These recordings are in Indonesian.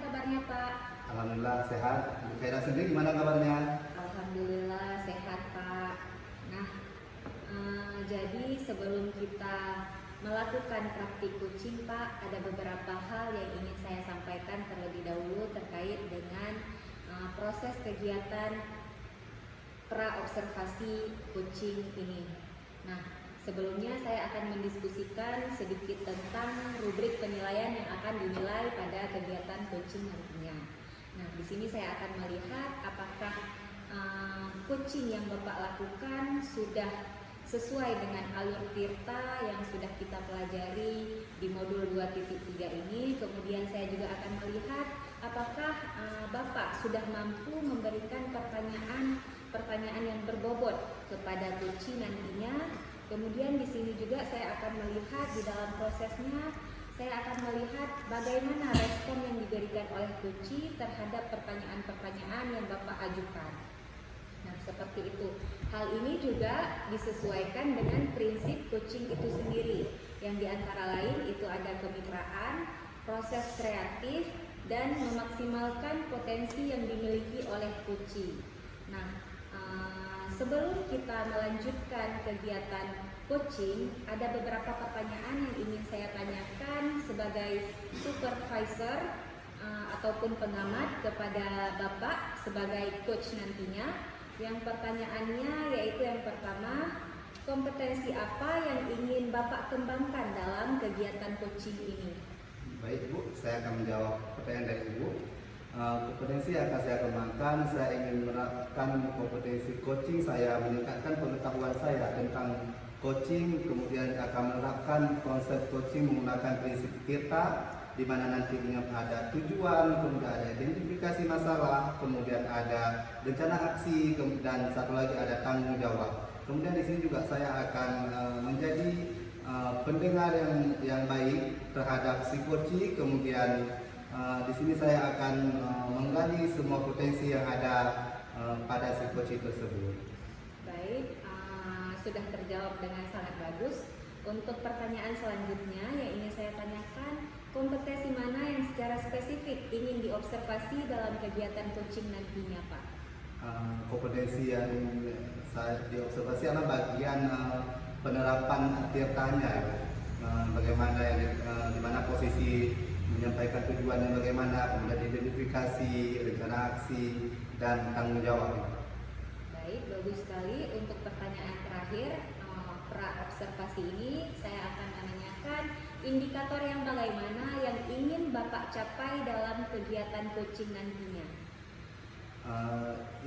kabarnya Pak? Alhamdulillah sehat. Ibu Khaira sendiri gimana kabarnya? Alhamdulillah sehat Pak. Nah, jadi sebelum kita melakukan praktik coaching Pak, ada beberapa hal yang ingin saya sampaikan terlebih dahulu terkait dengan proses kegiatan pra-observasi coaching ini. Nah, sebelumnya saya akan mendiskusikan sedikit tentang rubrik penilaian yang akan dinilai pada kegiatan coaching nantinya. Nah, di sini saya akan melihat apakah coaching yang Bapak lakukan sudah sesuai dengan alur tirta yang sudah kita pelajari di modul 2.3 ini. Kemudian saya juga akan melihat apakah Bapak sudah mampu memberikan pertanyaan yang berbobot kepada coaching nantinya. Kemudian di sini juga saya akan melihat di dalam prosesnya, saya akan melihat bagaimana respon yang diberikan oleh coaching terhadap pertanyaan-pertanyaan yang Bapak ajukan. Nah, seperti itu. Hal ini juga disesuaikan dengan prinsip coaching itu sendiri, yang diantara lain itu ada kemitraan, proses kreatif, dan memaksimalkan potensi yang dimiliki oleh coaching. Nah, sebelum kita melanjutkan kegiatan coaching, ada beberapa pertanyaan yang ingin saya tanyakan sebagai supervisor ataupun pengamat kepada Bapak sebagai coach nantinya. Yang pertanyaannya yaitu yang pertama, kompetensi apa yang ingin Bapak kembangkan dalam kegiatan coaching ini? Baik Bu, saya akan menjawab pertanyaan dari Ibu. Kompetensi yang akan saya kembangkan, saya ingin menerapkan kompetensi coaching, saya meningkatkan pengetahuan saya tentang coaching, kemudian akan menerapkan konsep coaching menggunakan prinsip tirta, di mana nantinya ada tujuan, kemudian ada identifikasi masalah, kemudian ada rencana aksi, dan satu lagi ada tanggung jawab. Kemudian di sini juga saya akan menjadi pendengar yang baik terhadap si coaching, kemudian di sini saya akan menggali semua potensi yang ada pada si coaching tersebut. Baik, sudah terjawab dengan sangat bagus. Untuk pertanyaan selanjutnya yang ingin saya tanyakan, kompetensi mana yang secara spesifik ingin diobservasi dalam kegiatan coaching nantinya Pak? Kompetensi yang saya diobservasi adalah bagian penerapan tirtanya, bagaimana di mana posisi menyampaikan tujuannya bagaimana, kemudian identifikasi, rencana aksi, dan tanggung jawab. Baik, bagus sekali. Untuk pertanyaan terakhir, pra-observasi ini saya akan menanyakan indikator yang bagaimana yang ingin Bapak capai dalam kegiatan coaching nantinya.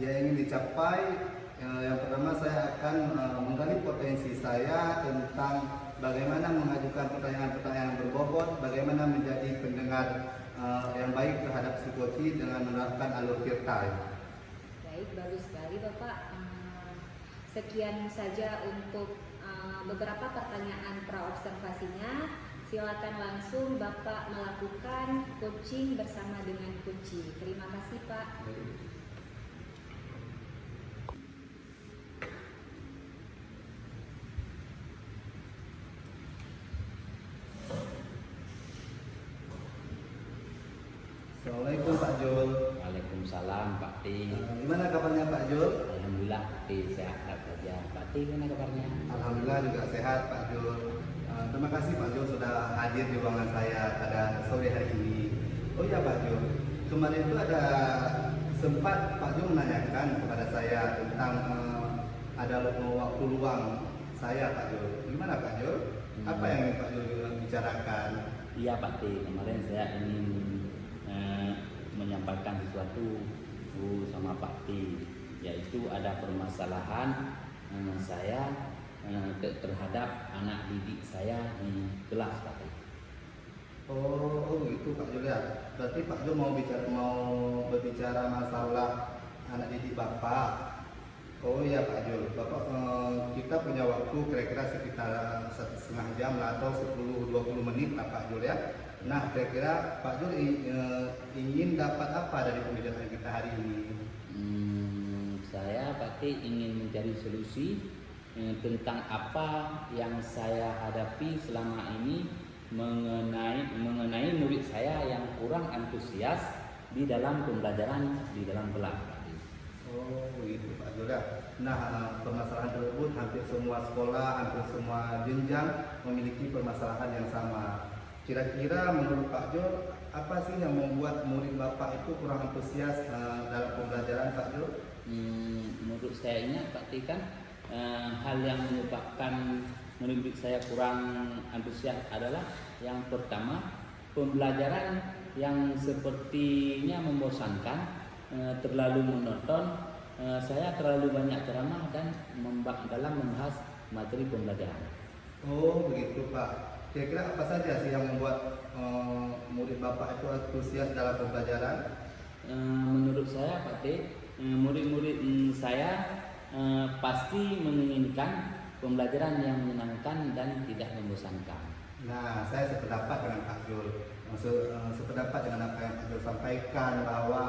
Yang ingin dicapai, yang pertama saya akan menggali potensi saya tentang bagaimana mengajukan pertanyaan-pertanyaan berbobot, bagaimana menjadi pendengar yang baik terhadap si coaching dengan menerapkan alur tirta. Baik, bagus sekali Bapak. Sekian saja untuk beberapa pertanyaan pra-observasinya. Silakan langsung Bapak melakukan coaching bersama dengan coaching. Terima kasih Pak. Assalamualaikum Pak Jul. Waalaikumsalam Pak Ti. Gimana kabarnya Pak Jul? Alhamdulillah Pak Ti sehat saja. Pak Ti gimana kabarnya? Alhamdulillah juga sehat Pak Jul. Terima kasih Pak Jul sudah hadir di ruangan saya pada sore hari ini. Oh ya Pak Jul, kemarin itu ada sempat Pak Jul menanyakan kepada saya tentang ada waktu luang saya Pak Jul. Gimana Pak Jul? Apa yang ingin Pak Jul bicarakan? Iya Pak Ti, kemarin saya ingin menyampaikan sesuatu sama Pak Ti, yaitu ada permasalahan saya terhadap anak didik saya di kelas Pak Ti. Oh gitu Pak Jul ya. Berarti Pak Jul mau berbicara masalah anak didik Bapak. Oh iya Pak Jul, Bapak kita punya waktu kira-kira sekitar 1,5 jam atau 10-20 menit lah Pak Jul ya. Nah kira-kira Pak Jul ingin dapat apa dari pembicaraan kita hari ini? Saya Pak Ti ingin mencari solusi tentang apa yang saya hadapi selama ini mengenai murid saya yang kurang antusias di dalam pembelajaran di dalam kelas. Oh begitu Pak Jul ya. Nah permasalahan tersebut hampir semua sekolah, hampir semua jenjang memiliki permasalahan yang sama. Kira-kira menurut Pak Jul apa sih yang membuat murid Bapak itu kurang antusias dalam pembelajaran Pak Jul? Menurut saya ini Pak kan hal yang menyebabkan murid saya kurang antusias adalah yang pertama pembelajaran yang sepertinya membosankan, terlalu monoton, saya terlalu banyak ceramah dan dalam membahas materi pembelajaran. Oh begitu Pak. Kira-kira apa saja sih yang membuat murid Bapak itu antusias dalam pembelajaran? Menurut saya Pak murid-murid saya pasti menginginkan pembelajaran yang menyenangkan dan tidak membosankan. Nah, saya sependapat dengan Pak Jul. Sependapat dengan apa yang Pak Jul sampaikan bahwa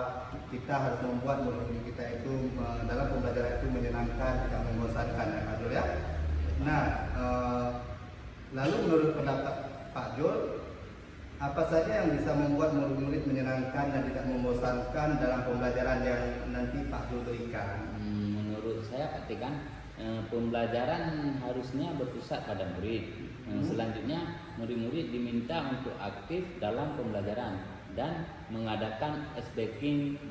kita harus membuat murid-murid kita itu dalam pembelajaran itu menyenangkan, tidak membosankan ya Pak Jul ya. Nah, lalu menurut pendapat Pak Jul, apa saja yang bisa membuat murid-murid menyenangkan dan tidak membosankan dalam pembelajaran yang nanti Pak Jul berikan? Menurut saya Pak kan pembelajaran harusnya berpusat pada murid. Selanjutnya murid-murid diminta untuk aktif dalam pembelajaran dan mengadakan ice breaking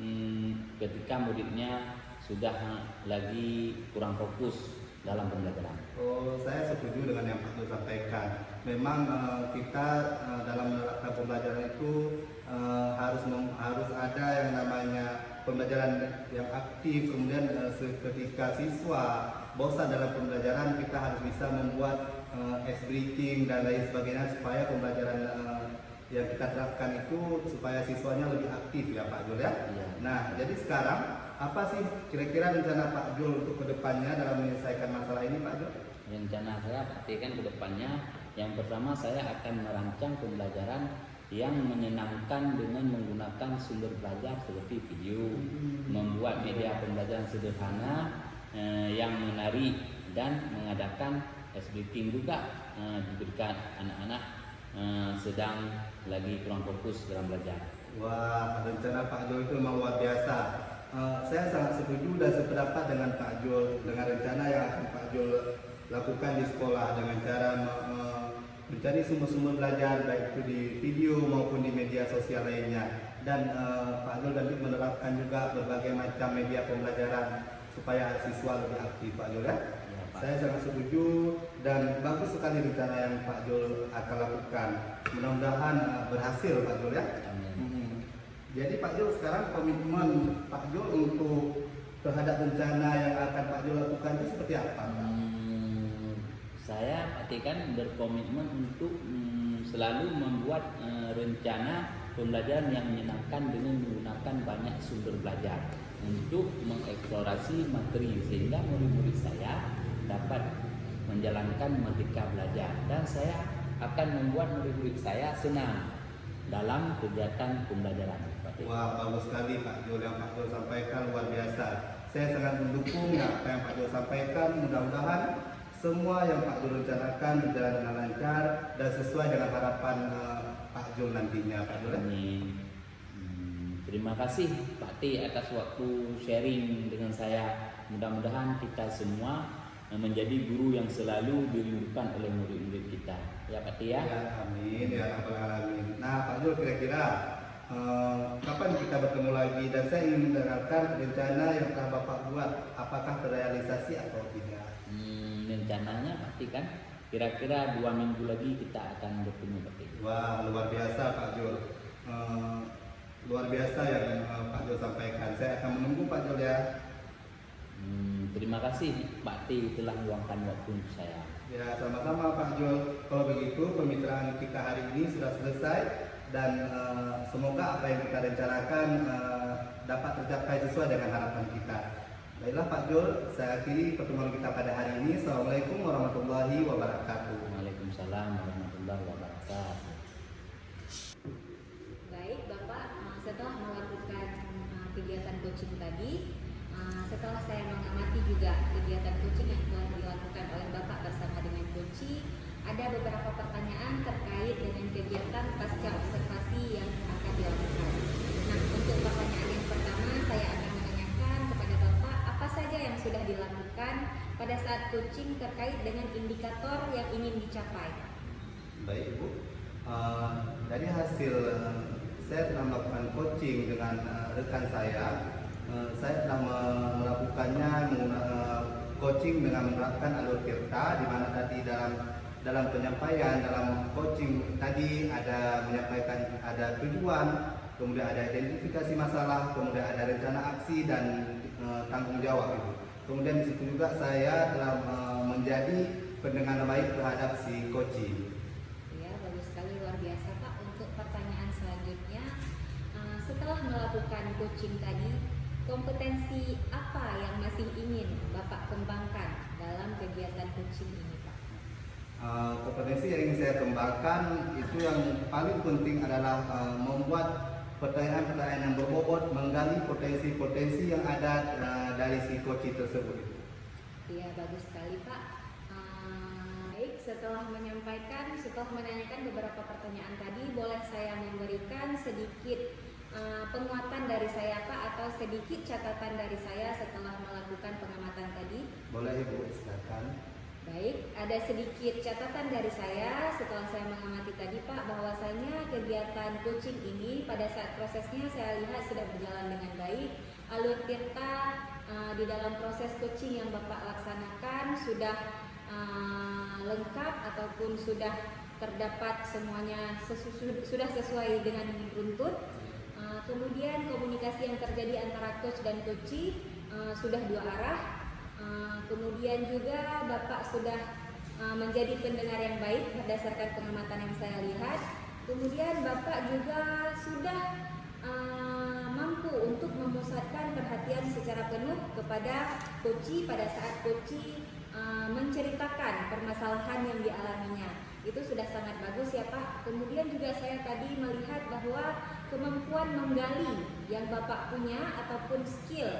ketika muridnya sudah lagi kurang fokus dalam pembelajaran. Oh, saya setuju dengan yang Pak Jul sampaikan. Memang kita dalam menerapkan pembelajaran itu harus ada yang namanya pembelajaran yang aktif. Kemudian ketika siswa bosan dalam pembelajaran, kita harus bisa membuat ice breaking dan lain sebagainya supaya pembelajaran yang kita terapkan itu supaya siswanya lebih aktif ya Pak Jul ya. Iya. Nah, jadi sekarang apa sih kira-kira rencana Pak Jul untuk kedepannya dalam menyelesaikan masalah ini Pak Jul? Rencana saya kan kedepannya yang pertama saya akan merancang pembelajaran yang menyenangkan dengan menggunakan sumber belajar seperti video, membuat media pembelajaran sederhana yang menarik dan mengadakan ice breaking juga diberikan anak-anak sedang lagi kurang fokus dalam belajar. Wah, rencana Pak Jul itu memang luar biasa. Saya sangat setuju dan sependapat dengan Pak Jul dengan rencana yang akan Pak Jul lakukan di sekolah dengan cara mencari sumber-sumber belajar baik itu di video maupun di media sosial lainnya. Dan Pak Jul nanti menerapkan juga berbagai macam media pembelajaran supaya siswa lebih aktif Pak Jul ya. Ya, Pak. Saya sangat setuju dan bagus sekali rencana yang Pak Jul akan lakukan. Mudah-mudahan berhasil Pak Jul ya. Amin. Jadi Pak Jul sekarang komitmen Pak Jul untuk terhadap rencana yang akan Pak Jul lakukan itu seperti apa? Saya kan berkomitmen untuk selalu membuat rencana pembelajaran yang menyenangkan dengan menggunakan banyak sumber belajar untuk mengeksplorasi materi sehingga murid-murid saya dapat menjalankan merdeka belajar dan saya akan membuat murid-murid saya senang dalam kegiatan pembelajaran. Wah, bagus sekali Pak Jul yang Pak Jul sampaikan luar biasa. Saya sangat mendukung apa yang Pak Jul sampaikan. Mudah-mudahan semua yang Pak Jul rencanakan berjalan dengan lancar dan sesuai dengan harapan Pak Jul nantinya Pak Jul. Terima kasih Pak T atas waktu sharing dengan saya. Mudah-mudahan kita semua menjadi guru yang selalu dirindukan oleh murid-murid kita. Ya Pak T ya. Ya, amin ya rabbal alamin. Nah Pak Jul kira-kira kapan kita bertemu lagi dan saya ingin mendengarkan rencana yang telah Bapak buat apakah terrealisasi atau tidak. Rencananya pasti kan kira-kira 2 minggu lagi kita akan bertemu Pak T. Wah luar biasa Pak Jul. Luar biasa yang Pak Jul sampaikan. Saya akan menunggu Pak Jul ya. Terima kasih Pak T telah meluangkan waktu untuk saya. Ya sama-sama Pak Jul. Kalau begitu pembicaraan kita hari ini sudah selesai dan semoga apa yang kita rencanakan dapat tercapai sesuai dengan harapan kita. Baiklah Pak Jul, saya akhiri pertemuan kita pada hari ini. Assalamualaikum warahmatullahi wabarakatuh. Waalaikumsalam warahmatullahi wabarakatuh. Baik Bapak, setelah melakukan kegiatan coaching tadi, setelah saya mengamati juga kegiatan coaching yang telah dilakukan oleh Bapak bersama dengan coaching, ada beberapa pertanyaan terkait dengan kegiatan pasca observasi yang akan dilakukan. Nah, untuk saat coaching terkait dengan indikator yang ingin dicapai? Baik Ibu, dari hasil saya telah melakukan coaching dengan rekan saya telah melakukannya coaching dengan menerapkan alur Tirta, di mana tadi dalam penyampaian dalam coaching tadi ada menyampaikan ada tujuan, kemudian ada identifikasi masalah, kemudian ada rencana aksi dan tanggung jawab Ibu. Kemudian di situ juga saya telah menjadi pendengar baik terhadap si coaching. Ya, bagus sekali, luar biasa Pak. Untuk pertanyaan selanjutnya, setelah melakukan coaching tadi, kompetensi apa yang masih ingin Bapak kembangkan dalam kegiatan coaching ini Pak? Kompetensi yang ingin saya kembangkan itu yang paling penting adalah membuat pertanyaan-pertanyaan yang berbobot, menggali potensi-potensi yang ada dari si coaching tersebut. Iya, bagus sekali Pak. Baik, setelah menanyakan beberapa pertanyaan tadi, boleh saya memberikan sedikit penguatan dari saya Pak, atau sedikit catatan dari saya setelah melakukan pengamatan tadi? Boleh Ibu, silakan. Baik, ada sedikit catatan dari saya setelah saya mengamati tadi Pak, bahwasanya kegiatan coaching ini pada saat prosesnya saya lihat sudah berjalan dengan baik. Alur Tirta di dalam proses coaching yang Bapak laksanakan sudah lengkap ataupun sudah terdapat semuanya sudah sesuai dengan runtut. Kemudian komunikasi yang terjadi antara coach dan coachee sudah dua arah. Kemudian juga Bapak sudah menjadi pendengar yang baik berdasarkan pengamatan yang saya lihat. Kemudian Bapak juga sudah mampu untuk memusatkan perhatian secara penuh kepada coachee pada saat coachee menceritakan permasalahan yang dialaminya. Itu sudah sangat bagus ya Pak. Kemudian juga saya tadi melihat bahwa kemampuan menggali yang Bapak punya ataupun skill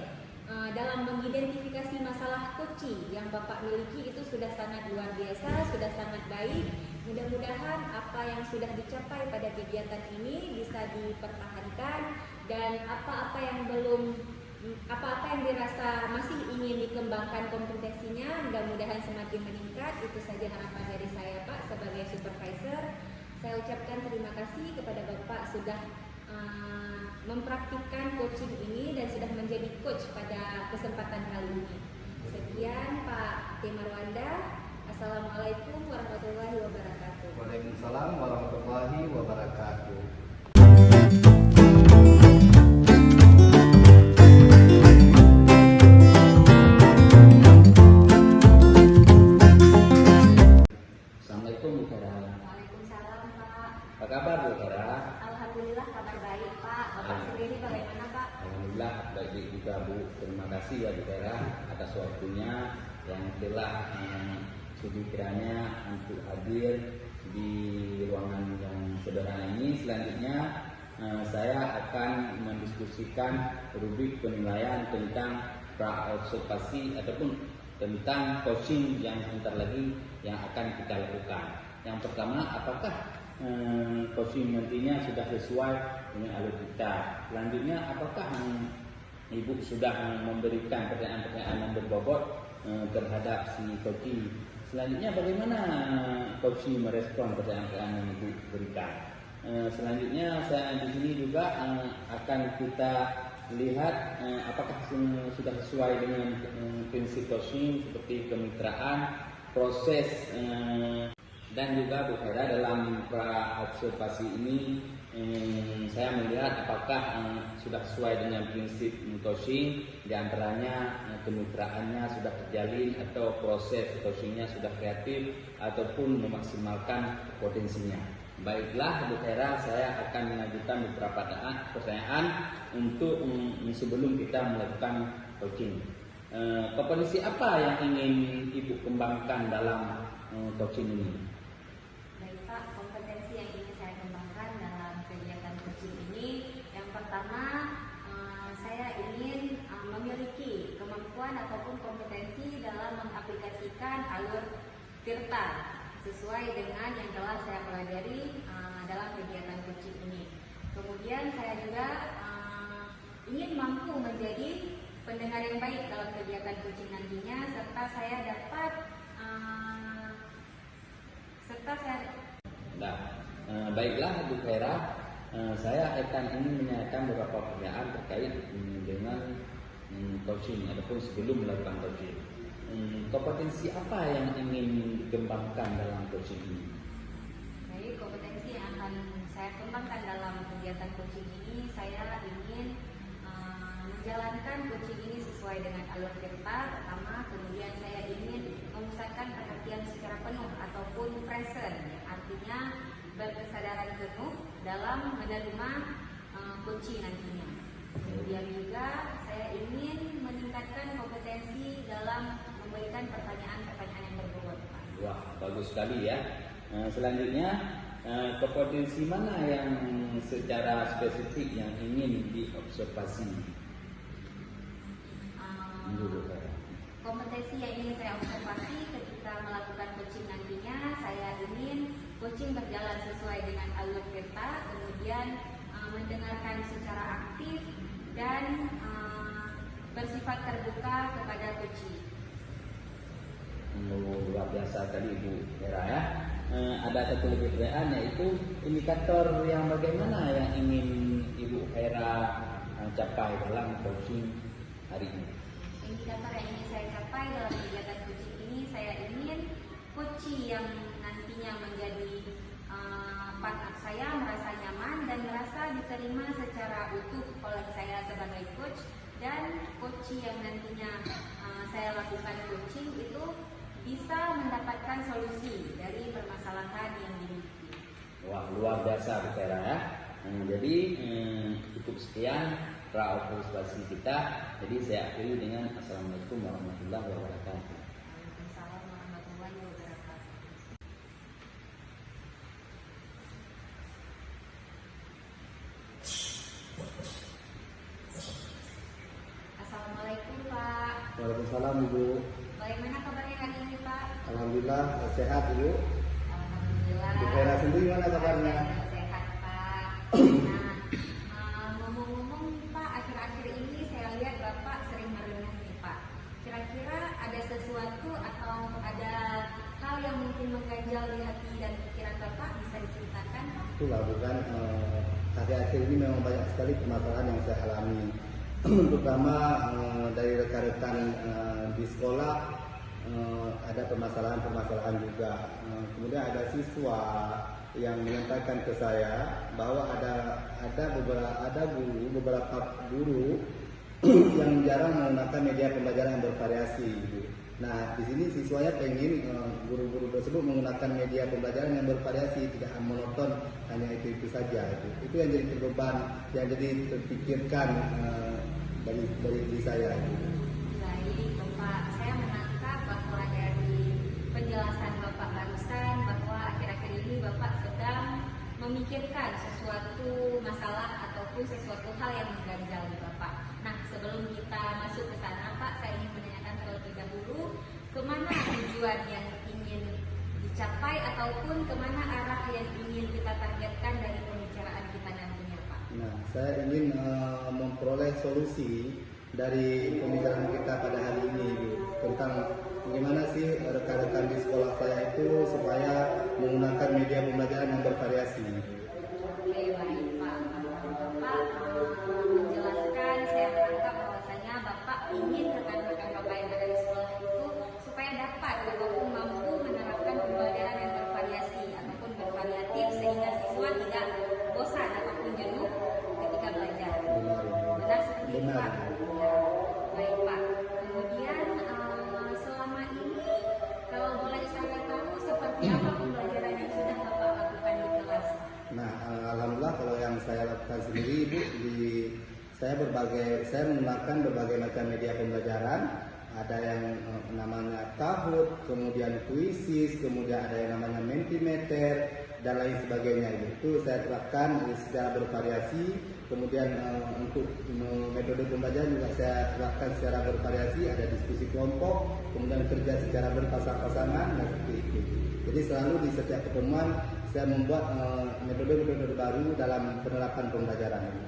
dalam mengidentifikasi masalah coaching yang Bapak miliki itu sudah sangat luar biasa, sudah sangat baik. Mudah-mudahan apa yang sudah dicapai pada kegiatan ini bisa dipertahankan, dan apa-apa yang dirasa masih ingin dikembangkan kompetensinya, mudah-mudahan semakin meningkat. Itu saja harapan dari saya Pak sebagai supervisor. Saya ucapkan terima kasih kepada Bapak sudah mempraktikkan coaching ini dan sudah menjadi coach pada kesempatan kali ini. Sekian Pak T. Marwanda. Assalamualaikum warahmatullahi wabarakatuh. Waalaikumsalam warahmatullahi wabarakatuh. Assalamualaikum Bu Hera. Waalaikumsalam Pak. Apa kabar Bu Hera? Alhamdulillah kabar baik Pak. Bapak sendiri bagaimana Pak? Alhamdulillah baik juga Bu. Terima kasih ya Bu Hera atas waktunya yang telah sudi kiranya untuk hadir di ruangan yang sederhana ini. Selanjutnya saya akan mendiskusikan rubrik penilaian tentang pra-observasi ataupun tentang coaching yang sebentar lagi yang akan kita lakukan. Yang pertama, apakah coaching nantinya sudah sesuai dengan alur kita? Selanjutnya, apakah Ibu sudah memberikan pertanyaan-pertanyaan yang berbobot terhadap si coaching? Selanjutnya, bagaimana coaching merespon pertanyaan-pertanyaan yang Ibu berikan? Selanjutnya, saya di sini juga akan kita lihat apakah sudah sesuai dengan prinsip coaching seperti kemitraan, proses, dan juga Bu Hera dalam pra-observasi ini saya melihat apakah sudah sesuai dengan prinsip coaching, diantaranya kemitraannya sudah terjalin atau proses coachingnya sudah kreatif ataupun memaksimalkan potensinya. Baiklah Bu Hera, saya akan mengajukan beberapa pertanyaan untuk sebelum kita melakukan coaching. Kompetensi apa yang ingin Ibu kembangkan dalam coaching ini? Baik Pak, kompetensi yang ingin saya kembangkan dalam kegiatan coaching ini, yang pertama saya ingin memiliki kemampuan ataupun kompetensi dalam mengaplikasikan alur Tirta sesuai dengan yang telah saya pelajari dalam kegiatan coaching ini. Kemudian saya juga ingin mampu menjadi pendengar yang baik dalam kegiatan coaching nantinya, serta saya dapat Nah, baiklah Bu Hera, saya akan ingin menanyakan beberapa pertanyaan terkait dengan coaching ataupun sebelum melakukan coaching. Kompetensi apa yang ingin dikembangkan dalam coaching ini? Baik, kompetensi yang akan saya kembangkan dalam kegiatan coaching ini, saya ingin menjalankan coaching ini sesuai dengan alur cerita pertama, kemudian saya ingin memusatkan perhatian secara penuh ataupun present, artinya berkesadaran penuh dalam menerima coaching nantinya. Kemudian juga saya ingin meningkatkan kompetensi dalam memberikan pertanyaan-pertanyaan yang berbobot. Wah, bagus sekali ya. Selanjutnya, kompetensi mana yang secara spesifik yang ingin diobservasi? Kompetensi yang ingin saya observasi ketika melakukan coaching nantinya, saya ingin coaching berjalan sesuai dengan alur cerita, kemudian mendengarkan secara aktif dan bersifat terbuka kepada coaching. Luar biasa tadi Ibu Hera ya. Ada satu lagi pertanyaan, yaitu indikator yang bagaimana yang ingin Ibu Hera capai dalam coaching hari ini? Indikator yang ingin saya capai dalam kegiatan coaching ini, saya ingin coaching yang nantinya menjadi partner saya merasa nyaman dan merasa diterima secara utuh oleh saya sebagai coach, dan coaching yang nantinya saya lakukan coaching itu bisa mendapatkan solusi dari permasalahan yang dimiliki. Wah, luar biasa Bu Hera ya. Jadi cukup sekian observasi kita. Jadi saya akhiri dengan Assalamualaikum warahmatullahi wabarakatuh. Waalaikumsalam warahmatullahi wabarakatuh. Assalamualaikum Pak. Waalaikumsalam Ibu. Bagaimana kabarnya hari ini Pak? Alhamdulillah sehat Ibu. Alhamdulillah. Bu Hera sendiri gimana kabarnya? Sehat Pak. Nah, ngomong-ngomong Pak, akhir-akhir ini saya lihat Bapak sering merenung nih Pak. Kira-kira ada sesuatu atau ada hal yang mungkin mengganjal di hati dan pikiran Bapak, bisa diceritakan Pak? Itulah bukan akhir-akhir ini memang banyak sekali permasalahan yang saya alami. Terutama dari rekan-rekan di sekolah ada permasalahan-permasalahan juga. Kemudian ada siswa yang menyampaikan ke saya bahwa ada beberapa guru yang jarang menggunakan media pembelajaran yang bervariasi. Nah, di sini siswanya pengen guru-guru tersebut menggunakan media pembelajaran yang bervariasi, tidak monoton hanya itu saja. Itu yang jadi beban, yang jadi terpikirkan dari diri saya. Baik Bapak, saya menangkap bahwa dari penjelasan Bapak barusan bahwa akhir-akhir ini Bapak sedang memikirkan sesuatu masalah ataupun sesuatu hal yang mengganjal di Bapak. Nah, sebelum kita masuk ke sana Pak, saya ingin menanyakan terlebih dahulu, kemana tujuan yang ingin dicapai ataupun kemana arah yang ingin kita targetkan dari pembicaraan kita nantinya Pak? Nah, saya ingin memperoleh solusi dari pembicaraan kita pada hari ini tentang bagaimana sih rekan-rekan di sekolah saya itu supaya menggunakan media pembelajaran yang bervariasi. Oke, baik Pak. Bapak menjelaskan, saya menangkap bahwasanya Bapak ingin rekan-rekan Bapak yang ada di sekolah itu supaya dapat ataupun mampu menerapkan pembelajaran yang bervariasi ataupun bervariatif sehingga siswa tidak bosan ataupun jenuh ketika belajar. Benar seperti itu Pak? Ya. Baik Pak. Kemudian selama ini kalau boleh saya tahu seperti apa pembelajaran yang sudah Bapak lakukan di kelas? Nah, alhamdulillah kalau yang saya lakukan sendiri Ibu, saya menggunakan berbagai macam media pembelajaran. Ada yang namanya Kahoot, kemudian Quizzes, kemudian ada yang namanya Mentimeter dan lain sebagainya. Itu saya terapkan secara bervariasi. Kemudian untuk metode pembelajaran juga saya terapkan secara bervariasi. Ada diskusi kelompok, kemudian kerja secara berpasang-pasangan dan seperti itu. Jadi selalu di setiap pertemuan saya membuat metode-metode baru dalam penerapan pembelajaran ini.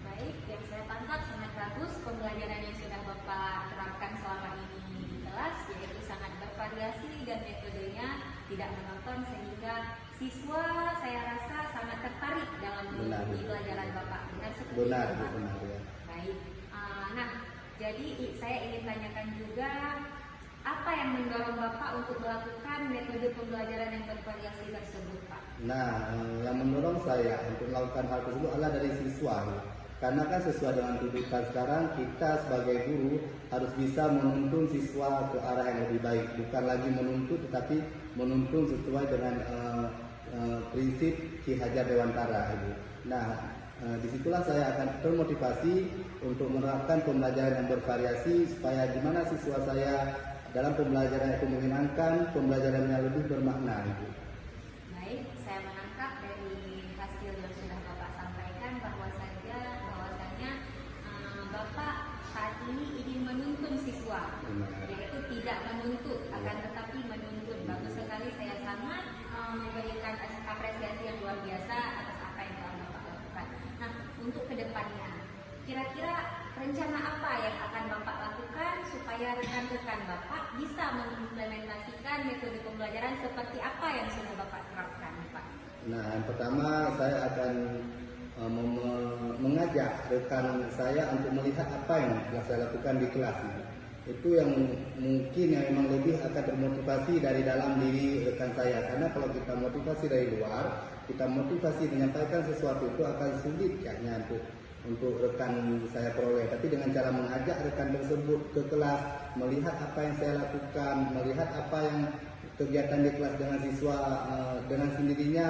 Baik, yang saya tangkap sangat bagus pembelajaran yang sudah Bapak terapkan selama ini di kelas, yaitu sangat bervariasi dan metodenya tidak monoton, sehingga siswa saya rasa sangat tertarik dalam mengikuti pelajaran Bapak. Benar seperti itu, Pak? Benar ya. Baik. Nah, jadi saya ingin tanyakan juga, apa yang mendorong Bapak untuk melakukan metode pembelajaran yang bervariasi tersebut, Pak? Nah, yang mendorong saya untuk melakukan hal tersebut adalah dari siswa. Karena kan sesuai dengan tuntutan sekarang, kita sebagai guru harus bisa menuntun siswa ke arah yang lebih baik. Bukan lagi menuntut, tetapi menuntun sesuai dengan prinsip Ki Hajar Dewantara. Nah, disitulah saya akan termotivasi untuk menerapkan pembelajaran yang bervariasi, supaya gimana siswa saya dalam pembelajaran itu menyenangkan, pembelajaran yang lebih bermakna. Baik, saya menangkap dari hasil yang sudah Bapak sampaikan bahwasanya Bapak saat ini ingin menuntun siswa, yaitu tidak menuntut, akan tetapi menuntun. Bagus sekali, saya sangat memberikan apresiasi yang luar biasa atas apa yang telah Bapak lakukan. Nah, untuk kedepannya, kira-kira rencana apa yang akan Bapak lakukan supaya rekan-rekan Bapak bisa mengimplementasikan metode pembelajaran seperti apa yang sudah Bapak terapkan, Pak? Nah, yang pertama saya akan mengajak rekan saya untuk melihat apa yang telah saya lakukan di kelas ini. Itu yang mungkin yang memang lebih akan termotivasi dari dalam diri rekan saya. Karena kalau kita motivasi dari luar, kita motivasi menyampaikan sesuatu, itu akan sulit kayaknya untuk rekan saya peroleh. Tapi dengan cara mengajak rekan tersebut ke kelas, melihat apa yang saya lakukan, melihat apa yang kegiatan di kelas dengan siswa, dengan sendirinya,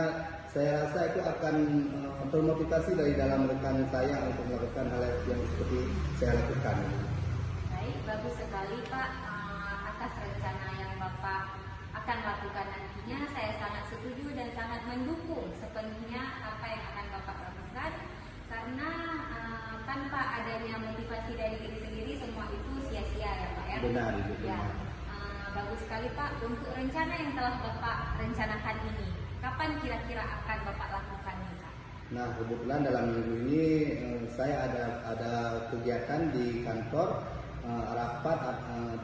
saya rasa itu akan termotivasi dari dalam rekan saya untuk melakukan hal yang seperti saya lakukan. Baik, bagus sekali Pak, atas rencana yang Bapak akan lakukan nantinya. Saya sangat setuju dan sangat mendukung sepenuhnya apa yang akan Bapak lakukan, karena tanpa adanya motivasi dari diri sendiri, semua itu sia-sia ya Pak ya. Benar, itu ya. Bagus sekali Pak. Untuk rencana yang telah Bapak rencanakan ini, kapan kira-kira akan Bapak lakukan nih Pak? Nah, kebetulan dalam minggu ini saya ada kegiatan di kantor, rapat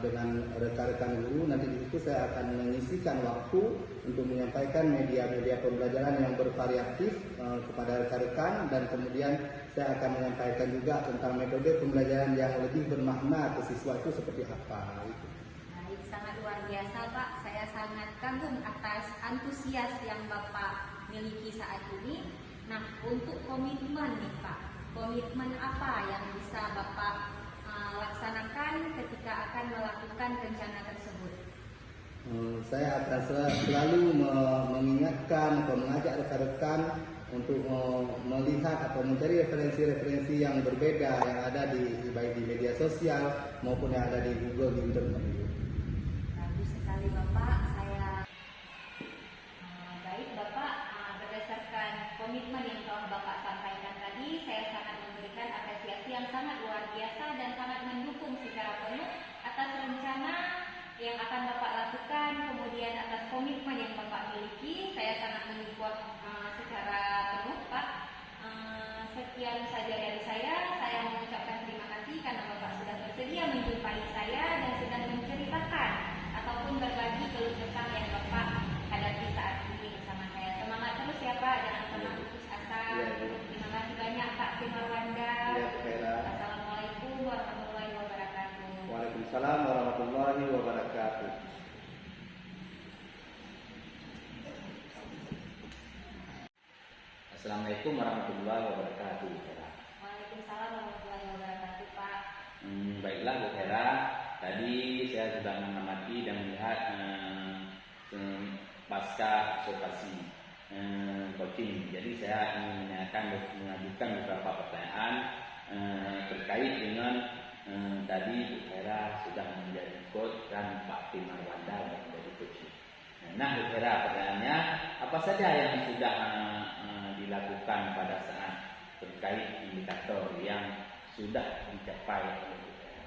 dengan rekan-rekan guru. Nanti di situ saya akan menyisihkan waktu untuk menyampaikan media-media pembelajaran yang bervariatif kepada rekan-rekan, dan kemudian saya akan menyampaikan juga tentang metode pembelajaran yang lebih bermakna ke siswa itu seperti apa. Baik, sangat luar biasa Pak. Saya sangat kagum atas antusias yang Bapak miliki saat ini. Nah, untuk komitmen nih Pak, komitmen apa yang bisa Bapak laksanakan ketika akan melakukan rencana tersebut? Saya akan selalu mengingatkan atau mengajak rekan-rekan untuk melihat atau mencari referensi-referensi yang berbeda yang ada baik di media sosial maupun yang ada di Google, di internet. Bagus sekali Bapak. Baik Bapak, berdasarkan komitmen yang telah Bapak sampaikan tadi, saya sangat memberikan apresiasi yang sangat luar biasa dan sangat mendukung secara penuh atas rencana yang akan Bapak lakukan, kemudian atas komitmen yang Bapak miliki. Saya sangat mendukung secara penuh Pak. Sekian saja dari saya mengucapkan terima kasih karena Bapak sudah bersedia menjumpai saya dan sudah menceritakan ataupun berbagi keluh kesah yang Bapak hadapi saat ini bersama saya. Semangat terus ya Pak, jangan pernah putus asa. Terima kasih banyak Pak Timarwanda. Assalamualaikum warahmatullahi wabarakatuh. Waalaikumsalam warahmatullahi wabarakatuh. Assalamualaikum warahmatullahi wabarakatuh. Waalaikumsalam warahmatullahi wabarakatuh Pak. Baiklah Bu Hera, tadi saya sudah mengamati dan melihat pasca observasi coaching. Jadi saya ingin mengajukan beberapa pertanyaan terkait dengan tadi Bu Hera sudah menjadi coach dan Pak Timarwanda yang menjadi coaching. Nah Bu Hera, pertanyaannya apa saja yang sudah dilakukan pada saat terkait indikator yang sudah dicapai oleh Bu Hera?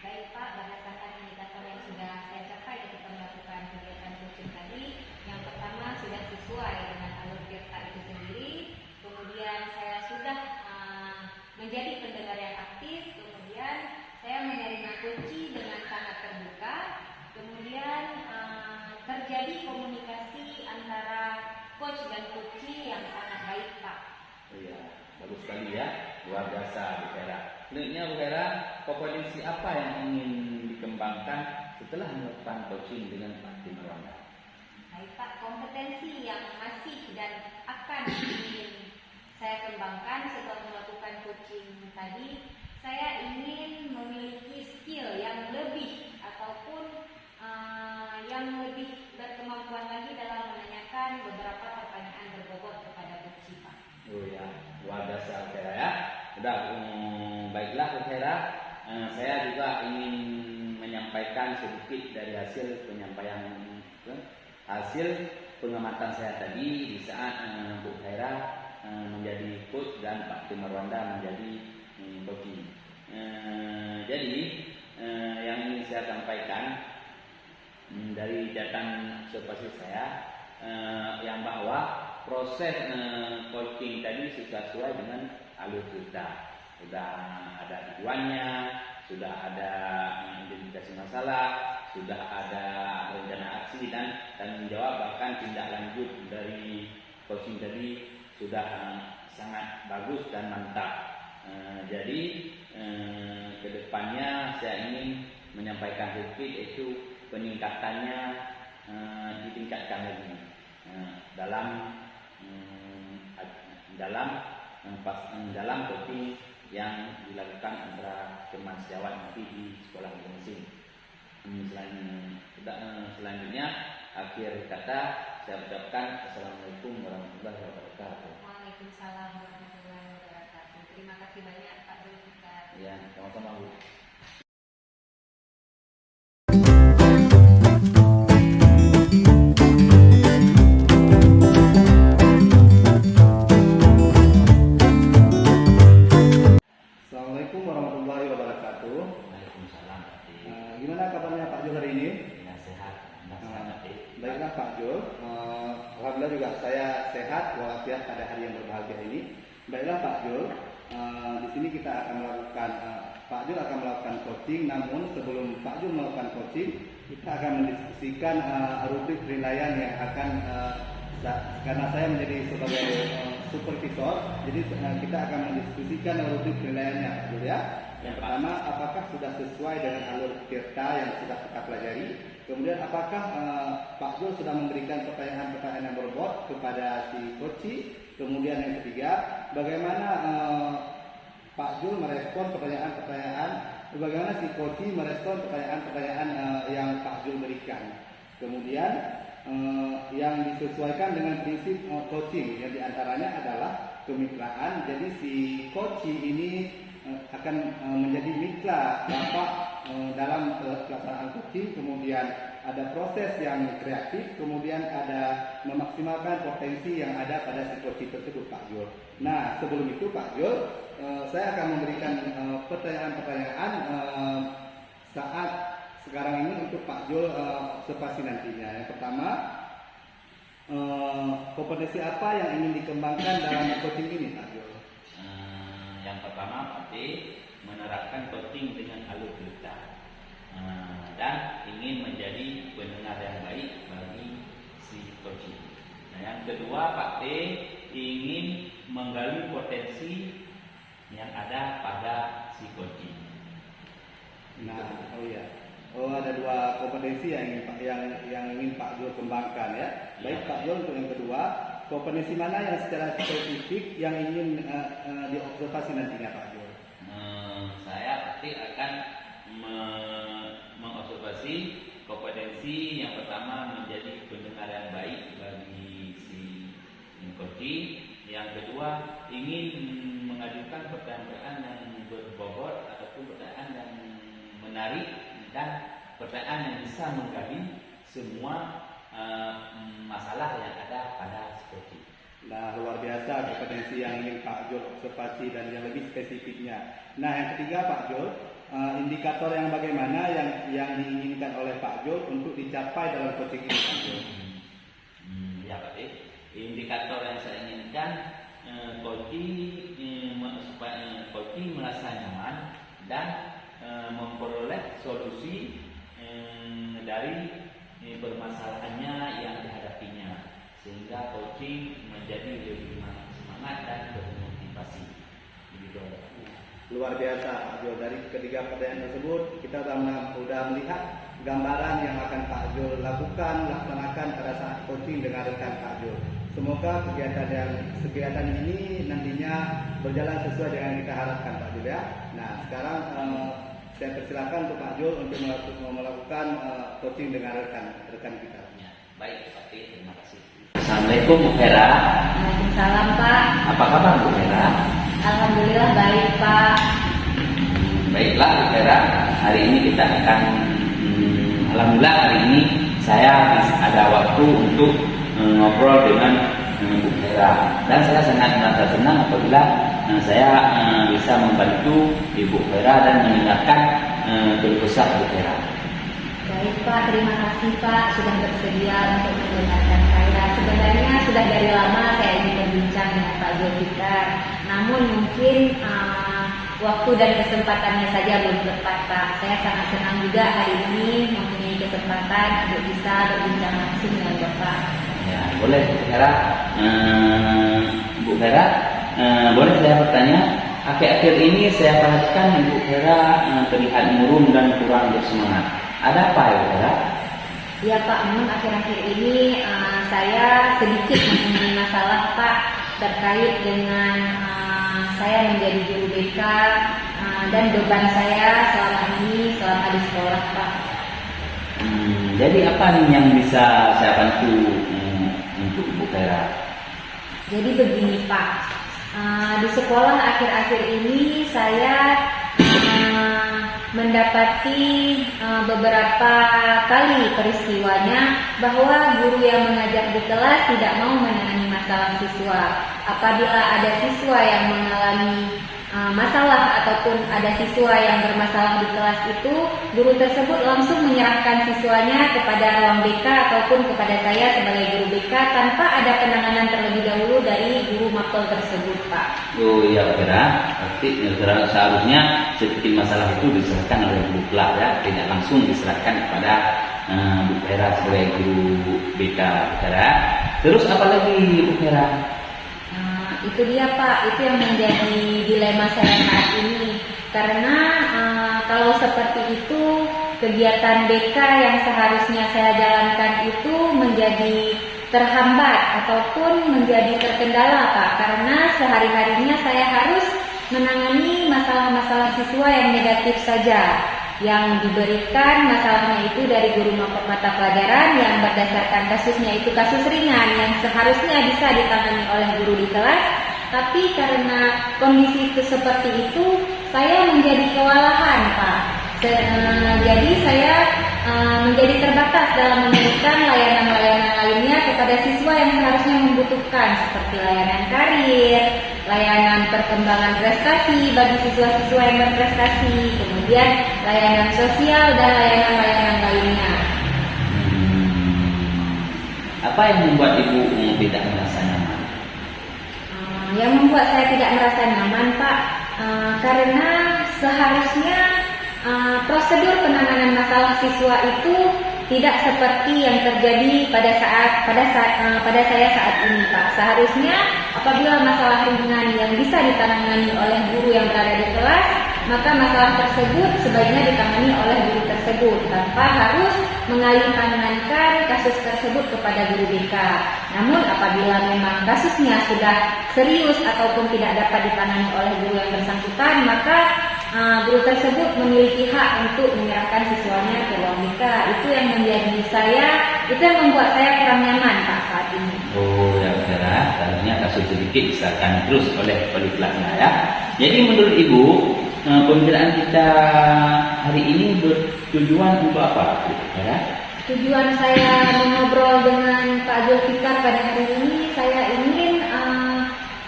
Baik Pak, berdasarkan indikator yang sudah saya capai ketika melakukan kegiatan coaching tadi, yang pertama sudah sesuai dengan alur Tirta itu sendiri. Kemudian saya sudah menjadi pendengar yang aktif. terjadi komunikasi antara coach dan coachee yang sangat baik, Pak. Oh iya, bagus sekali ya, luar biasa Bu Vera. Selanjutnya Bu Vera, kompetensi apa yang ingin dikembangkan setelah melakukan coaching dengan Pak Tim Rwanda? Baik Pak, kompetensi yang masih dan akan ingin saya kembangkan setelah melakukan coaching tadi, saya ingin memiliki skill yang lebih ataupun yang lebih berkemampuan lagi dalam menanyakan beberapa pertanyaan berbobot kepada coachee, Pak. Oh ya, luar biasa Bu Vera ya. Udah, baiklah Bu Vera. Saya juga ingin menyampaikan sedikit dari hasil penyampaian hasil pengamatan saya tadi di saat Bu Vera menjadi coach dan Pak Tim Rwanda menjadi coaching. Jadi yang ingin saya sampaikan dari catatan observasi saya yang bahwa proses coaching tadi sesuai dengan alur cerita. Sudah ada tujuannya, sudah ada identifikasi masalah, sudah ada rencana aksi dan tanggung jawab, bahkan tindak lanjut dari coaching tadi sudah sangat bagus dan mantap. Jadi kedepannya saya ingin menyampaikan sedikit yaitu peningkatannya ditingkatkan lagi dalam coaching yang dilakukan antara teman sejawat nanti di sekolah masing-masing. Selanjutnya akhir kata saya ucapkan Assalamualaikum warahmatullahi wabarakatuh. Waalaikumsalam warahmatullahi wabarakatuh. Terima kasih banyak Pak Zulfikar. Ya, sama-sama Bu. Assalamualaikum warahmatullahi wabarakatuh. Waalaikumsalam Pak Tim. Gimana kabarnya Pak Jul hari ini? Ya, sehat. Pak Tim. Baiklah Pak Jul, alhamdulillah juga saya sehat walafiat pada hari yang berbahagia ini. Baiklah Pak Jul, di sini kita akan melakukan Pak Jul akan melakukan coaching. Namun sebelum Pak Jul melakukan coaching, kita akan mendiskusikan rubrik penilaian yang akan karena saya menjadi sebagai supervisor, jadi kita akan mendiskusikan rubrik penilaiannya Pak Jul ya. Yang pertama, apakah sudah sesuai dengan alur tirta yang sudah kita pelajari? Kemudian apakah Pak Jul sudah memberikan pertanyaan-pertanyaan yang berbobot kepada si coachee? Kemudian yang ketiga, bagaimana Pak Jul merespon pertanyaan-pertanyaan, bagaimana si coachee merespon pertanyaan-pertanyaan yang Pak Jul berikan? Kemudian yang disesuaikan dengan prinsip coaching, yang diantaranya adalah kemitraan. Jadi si coachee ini akan menjadi mitra Bapak dalam pelaksanaan coaching. Kemudian ada proses yang kreatif, kemudian ada memaksimalkan potensi yang ada pada si coaching tersebut Pak Jul. Nah sebelum itu Pak Jul, saya akan memberikan pertanyaan-pertanyaan saat sekarang ini untuk Pak Jul observasi nantinya. Yang pertama, kompetensi apa yang ingin dikembangkan dalam coaching ini Pak Jul? Yang pertama pasti menerapkan coaching dengan alur cerita dan ingin menjadi pendengar yang baik bagi si coaching. Nah, yang kedua Pak T ingin menggali potensi yang ada pada si coaching. Nah, ada dua kompetensi yang ingin Pak Jul kembangkan ya. Baik Pak Jul, untuk yang kedua, kompetensi mana yang secara spesifik yang ingin diobservasi nantinya Pak Jul? Saya pasti akan mengobservasi kompetensi yang pertama menjadi pendengar yang baik bagi si coaching. Yang kedua ingin mengajukan pertanyaan yang berbobot ataupun pertanyaan yang menarik dan pertanyaan yang bisa menggali semua masalah yang ada pada coaching. Nah, luar biasa kompetensi yang ingin Pak Jul observasi dan yang lebih spesifiknya. Nah, yang ketiga Pak Jul, indikator yang bagaimana yang diinginkan oleh Pak Jul untuk dicapai dalam coaching ini Pak Jul? Ya Pak Dik, indikator yang saya inginkan supaya coaching merasa nyaman dan memperoleh solusi dari permasalahannya yang dihadapinya, sehingga coaching menjadi lebih semangat dan bermotivasi. Begitu aja. Luar biasa Pak Jul. Dari ketiga pertanyaan tersebut kita sudah melihat gambaran yang akan Pak Jul lakukan, laksanakan pada saat coaching dengan rekan Pak Jul. Semoga kegiatan ini nantinya berjalan sesuai dengan yang kita harapkan Pak Jul ya. Nah sekarang saya persilakan untuk Pak Jul untuk melakukan coaching dengan rekan kita. Ya, baik Pak T, terima kasih. Assalamualaikum Bu Hera. Waalaikumsalam Pak. Apa kabar Bu Hera? Alhamdulillah baik Pak. Baiklah Bu Hera, hari ini kita akan alhamdulillah hari ini saya ada waktu untuk ngobrol dengan Bu Hera, dan saya sangat merasa senang apabila saya bisa membantu Ibu Hera dan mendengarkan keluh kesah Bu Hera. Baik Pak, terima kasih Pak sudah bersedia untuk mendengarkan saya. Sebenarnya sudah dari lama saya ingin berbincang dengan Pak Zulfikar, namun mungkin waktu dan kesempatannya saja belum tepat Pak. Saya sangat senang juga hari ini mempunyai kesempatan untuk bisa berbincang langsung dengan Bapak. Ya, boleh Bu Hera. Bu Hera, boleh saya bertanya? Akhir-akhir ini saya perhatikan Ibu Hera terlihat murung dan kurang bersemangat. Ada apa ya Bu Hera? Ya Pak, memang akhir-akhir ini saya sedikit mempunyai masalah Pak terkait dengan saya menjadi guru BK dan beban saya selama ini selama di sekolah Pak. Jadi apa nih yang bisa saya bantu untuk Bu Hera? Jadi begini Pak, di sekolah akhir-akhir ini saya mendapati beberapa kali peristiwanya bahwa guru yang mengajar di kelas tidak mau menangani masalah siswa. Apabila ada siswa yang mengalami masalah ataupun ada siswa yang bermasalah di kelas itu, guru tersebut langsung menyerahkan siswanya kepada ruang BK ataupun kepada saya sebagai guru BK tanpa ada penanganan terlebih dahulu dari guru mapel tersebut Pak. Oh iya Bu Hera, berarti seharusnya sedikit masalah itu diserahkan oleh guru kelas ya, tidak langsung diserahkan kepada Bu Hera sebagai guru BK Bu Hera. Terus apa lagi Bu Hera? Itu dia Pak, itu yang menjadi dilema saya saat ini. Karena kalau seperti itu, kegiatan BK yang seharusnya saya jalankan itu menjadi terhambat ataupun menjadi terkendala Pak. Karena sehari-harinya saya harus menangani masalah-masalah siswa yang negatif saja. Yang diberikan masalahnya itu dari guru mata pelajaran yang berdasarkan kasusnya itu kasus ringan yang seharusnya bisa ditangani oleh guru di kelas, tapi karena kondisi itu seperti itu saya menjadi kewalahan Pak. Jadi saya menjadi terbatas dalam memberikan layanan-layanan lainnya kepada siswa yang seharusnya membutuhkan seperti layanan karir, layanan perkembangan prestasi bagi siswa-siswa yang berprestasi, kemudian layanan sosial dan layanan-layanan lainnya. Apa yang membuat Ibu tidak merasa nyaman? Yang membuat saya tidak merasa nyaman Pak, karena seharusnya prosedur penanganan masalah siswa itu tidak seperti yang terjadi pada saya saat ini Pak. Seharusnya apabila masalah ringan yang bisa ditangani oleh guru yang berada di kelas, maka masalah tersebut sebaiknya ditangani oleh guru tersebut tanpa harus mengalihkankan kasus tersebut kepada guru BK. Namun apabila memang kasusnya sudah serius ataupun tidak dapat ditangani oleh guru yang bersangkutan, maka guru tersebut memiliki hak untuk menyerahkan siswanya ke ruang BK. Itu yang itu yang membuat saya kurang nyaman Pak saat ini. Oh ya Bu Hera, seharusnya kasus sedikit diserahkan terus oleh kelasnya ya. Jadi menurut Ibu, pembicaraan kita hari ini bertujuan untuk apa Bu Hera? Tujuan saya mengobrol dengan Pak Zulfikar pada hari ini, saya ingin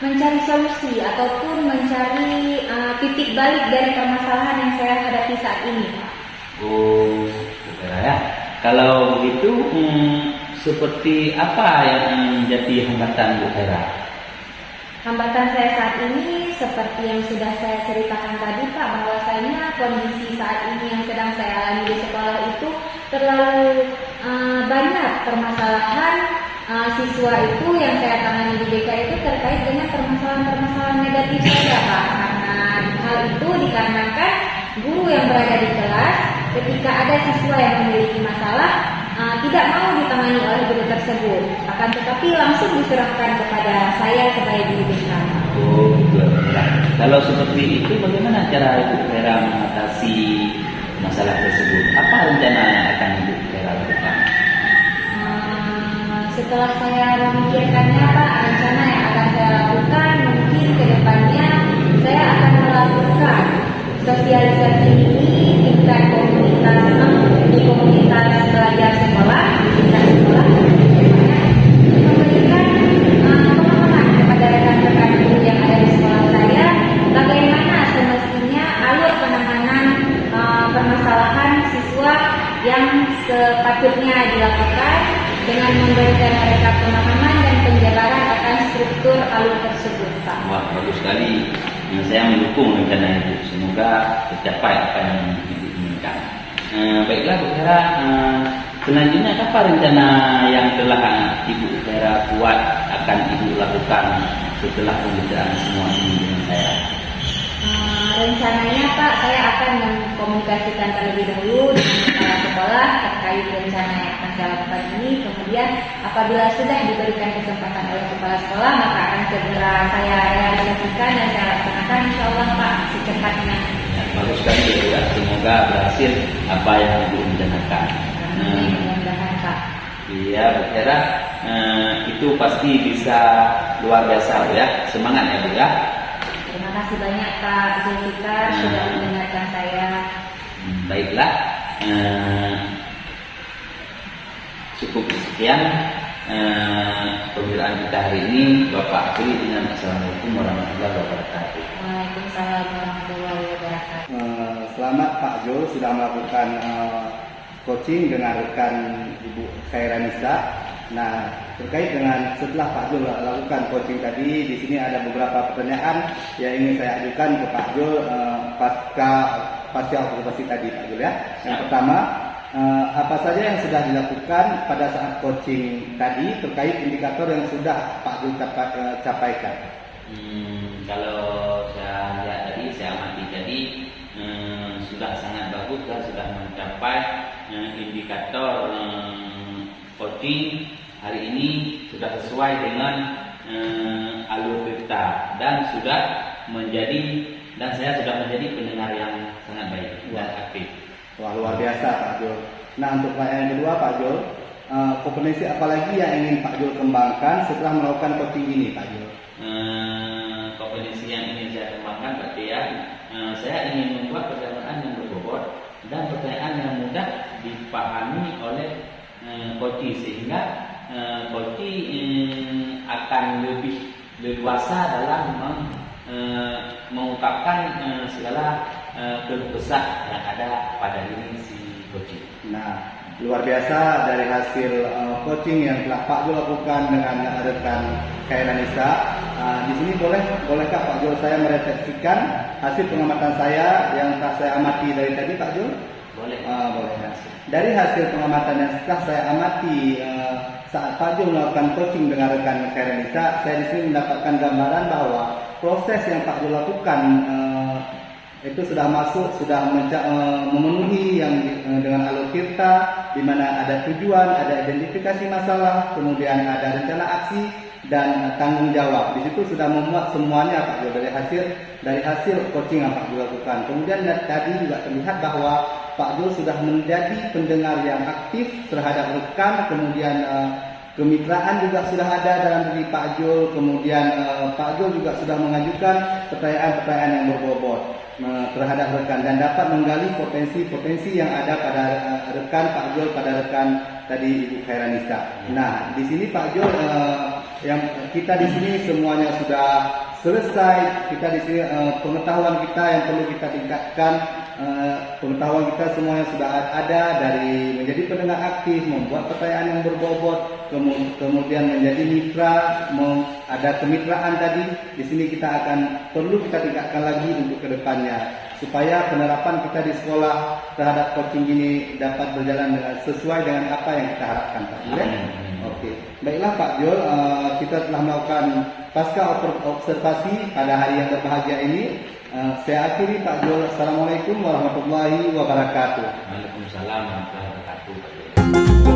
mencari solusi ataupun mencari titik balik dari permasalahan yang saya hadapi saat ini Pak. Oh Bu Hera ya. Kalau begitu, seperti apa yang menjadi hambatan Bu Hera? Hambatan saya saat ini seperti yang sudah saya ceritakan tadi Pak, bahwasanya kondisi saat ini yang sedang saya alami di sekolah itu terlalu permasalahan siswa itu yang saya tangani di BK itu terkait dengan permasalahan-permasalahan negatif saja Pak. Karena hal itu dikarenakan guru yang berada di kelas ketika ada siswa yang memiliki masalah tidak mau ditangani oleh guru tersebut, akan tetapi langsung diserahkan kepada saya sebagai guru BK. Oh, betul. Kalau seperti itu, bagaimana cara Ibu Vera mengatasi masalah tersebut? Apa rencana yang akan Ibu Vera lakukan? Setelah saya memikirkannya Pak, rencana yang akan saya lakukan mungkin ke depannya saya akan melakukan sosialisasi ini tingkat komunitas di komunitas belajar sekolah, memberikan pemahaman kepada rekan-rekan guru yang ada di sekolah saya bagaimana semestinya alur penanganan permasalahan siswa yang sepatutnya dilakukan dengan memberikan mereka pemahaman dan penjelasan akan struktur alur tersebut Pak. Wah, bagus sekali. Saya mendukung rencana itu. Semoga tercapai apa yang Ibu inginkan. Baiklah Bu Vera, selanjutnya apa rencana yang telah Ibu Vera buat akan Ibu lakukan setelah pembicaraan semua ini dengan saya? Rencananya Pak, saya akan mengkomunikasikan terlebih dahulu dengan kepala sekolah terkait rencana yang akan saya lakukan ini. Kemudian apabila sudah diberikan kesempatan oleh kepala sekolah, maka akan segera saya realisasikan dan saya laksanakan insya Allah Pak secepatnya. Bagus sekali ya, semoga berhasil apa yang Ibu rencanakan. Mudah-mudahan Pak. Iya Bu Vera, itu pasti bisa luar biasa Bu ya. Semangat ya Bu ya. Terima kasih banyak Pak Zulfikar sudah mendengarkan saya. Baiklah, cukup sekian pembelajaran kita hari ini. Bapak akhiri dengan Assalamualaikum warahmatullahi wabarakatuh. Waalaikumsalam warahmatullahi wabarakatuh. Selamat Pak Jul sudah melakukan coaching dengan rekan Ibu Khairanisa. Nah, terkait dengan setelah Pak Jul lakukan coaching tadi, di sini ada beberapa pertanyaan yang ingin saya ajukan ke Pak Jul pasca observasi tadi Pak Jul ya. Yang pertama, apa saja yang sudah dilakukan pada saat coaching tadi terkait indikator yang sudah Pak Jul capaikan? Kalau saya lihat tadi, saya amati tadi sudah sangat bagus dan sudah mencapai indikator coaching hari ini sudah sesuai dengan alur kita dan sudah menjadi saya sudah menjadi pendengar yang sangat baik dan aktif. Wah, luar biasa Pak Jul. Nah, untuk pertanyaan kedua Pak Jul, kompetensi apa lagi yang ingin Pak Jul kembangkan setelah melakukan coaching ini Pak Jul? Kompetensi yang ingin saya kembangkan berarti ya, saya ingin membuat pertanyaan yang berbobot dan pertanyaan yang mudah dipahami oleh coach sehingga coach akan lebih leluasa dalam mengungkapkan segala keluh kesah yang ada pada diri si coach. Nah, luar biasa dari hasil coaching yang telah Pak Jul lakukan dengan rekan Khairanisa. Di sini bolehkah Pak Jul saya merefleksikan hasil pengamatan saya yang telah saya amati dari tadi Pak Jul? Boleh. Boleh. Dari hasil pengamatan yang setelah saya amati saat Pak Jul melakukan coaching dengan rekan Khairanisa, saya di sini mendapatkan gambaran bahwa proses yang Pak Jul lakukan itu sudah masuk, sudah memenuhi yang dengan alur kita, di mana ada tujuan, ada identifikasi masalah, kemudian ada rencana aksi dan tanggung jawab. Di situ sudah memuat semuanya Pak Jul dari hasil coaching yang Pak Jul lakukan. Kemudian tadi juga terlihat bahwa Pak Jul sudah menjadi pendengar yang aktif terhadap rekan, kemudian kemitraan juga sudah ada dalam diri Pak Jul, kemudian Pak Jul juga sudah mengajukan pertanyaan-pertanyaan yang berbobot terhadap rekan dan dapat menggali potensi-potensi yang ada pada rekan Pak Jul, pada rekan tadi Ibu Khairanisa. Nah, di sini Pak Jul yang kita di sini semuanya sudah selesai. Kita di sini pengetahuan kita yang perlu kita tingkatkan, pengetahuan kita semuanya sudah ada dari menjadi pendengar aktif, membuat pertanyaan yang berbobot, kemudian menjadi mitra, ada kemitraan tadi, di sini kita akan perlu kita tingkatkan lagi untuk kedepannya supaya penerapan kita di sekolah terhadap coaching ini dapat berjalan dengan sesuai dengan apa yang kita harapkan, Pak Jul. Oke, baiklah Pak Jul, kita telah melakukan pasca observasi pada hari yang berbahagia ini. Saya akhiri Pak Jul. Assalamualaikum warahmatullahi wabarakatuh. Waalaikumsalam warahmatullahi wabarakatuh.